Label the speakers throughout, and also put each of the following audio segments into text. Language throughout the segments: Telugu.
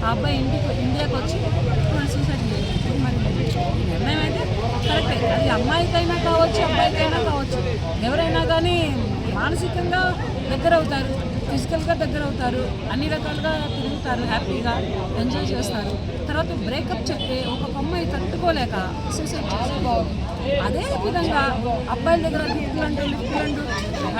Speaker 1: ఆ అబ్బాయి ఇండియాకి వచ్చి వాళ్ళు సూసైడ్ చేశారు. మరి నిర్ణయం అయితే కరెక్టే, అది అమ్మాయికైనా కావచ్చు అబ్బాయికైనా కావచ్చు, ఎవరైనా కానీ మానసికంగా దగ్గర అవుతారు, ఫిజికల్గా దగ్గర అవుతారు, అన్ని రకాలుగా తిరుగుతారు, హ్యాపీగా ఎంజాయ్ చేస్తారు. తర్వాత బ్రేకప్ చెప్తే ఒక్కొక్క అమ్మాయి తట్టుకోలేక సూసైడ్ చేసుకోవాలి. అదే విధంగా అబ్బాయిల దగ్గర లిఫ్ట్లు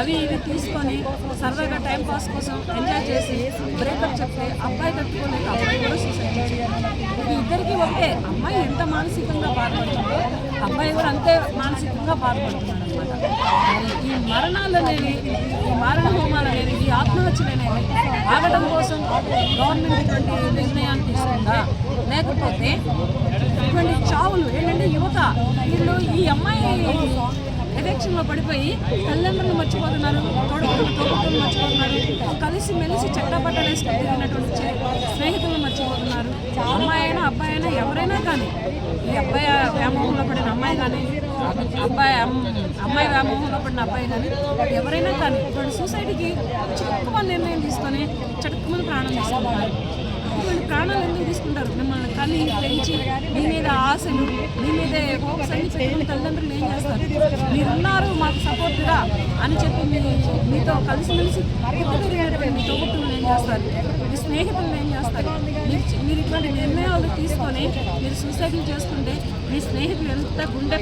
Speaker 1: అవి ఇవి తీసుకొని సరదాగా టైంపాస్ కోసం ఎంజాయ్ చేసి బ్రేకప్ చెప్తే అబ్బాయి తట్టుకోలేక అబ్బాయి కూడా సూసైడ్ చేస్తారు. ఇది ఇద్దరికీ ఒకటే, అమ్మాయి ఎంత మానసికంగా బాధపడుతుందో అబ్బాయి కూడా అంతే మానసికంగా బాధపడుతున్నాడు అనమాట. ఈ మరణాలు అనేవి, ఈ మారణ హోమాలు అనేవి, ఈ ఆత్మహత్యలు అనేవి ఆగడం కోసం గవర్నమెంట్ ఇటువంటి నిర్ణయాన్ని తీసుకుందా, లేకపోతే ఇటువంటి చావులు ఏంటంటే యువత వీళ్ళు ఈ అమ్మాయి ఎఫెక్షన్లో పడిపోయి తల్లిదండ్రులు మర్చిపోతున్నారు, తోడుకులు మర్చిపోతున్నారు, కలిసి మెలిసి చట్టబట్టలు వేసుకొని తిరిగినటువంటి స్నేహితులను మర్చిపోతున్నారు. అమ్మాయి అయినా అబ్బాయి అయినా ఎవరైనా కానీ, ఈ అబ్బాయి వ్యామోహంలో పడిన అమ్మాయి కానీ అమ్మాయి వ్యామోహంలో పడిన అబ్బాయి కానీ ఎవరైనా కానీ ఇటువంటి సూసైడ్కి చక్కమని నిర్ణయం తీసుకొని చక్కమని ప్రాణం తీసుకుంటున్నారు. ఇటువంటి ప్రాణాలు ఎందుకు తీసుకుంటారు? మిమ్మల్ని కని పెంచి మీ మీద ఆశలు, మీ మీద హోప్స్ అన్ని పెట్టుకుని తల్లిదండ్రులు ఏం చేస్తారు? మీరున్నారు మాకు సపోర్ట్గా అని చెప్పి మీతో కలిసిమెలిసి మీ తోబుట్టులను ఏం చేస్తారు? మీ స్నేహితులను ఏం చేస్తారు? మీరు ఇటువంటి నిర్ణయాలు తీసుకొని మీరు సూసైడ్లు చేసుకుంటే మీ స్నేహితులు ఎంత గుండె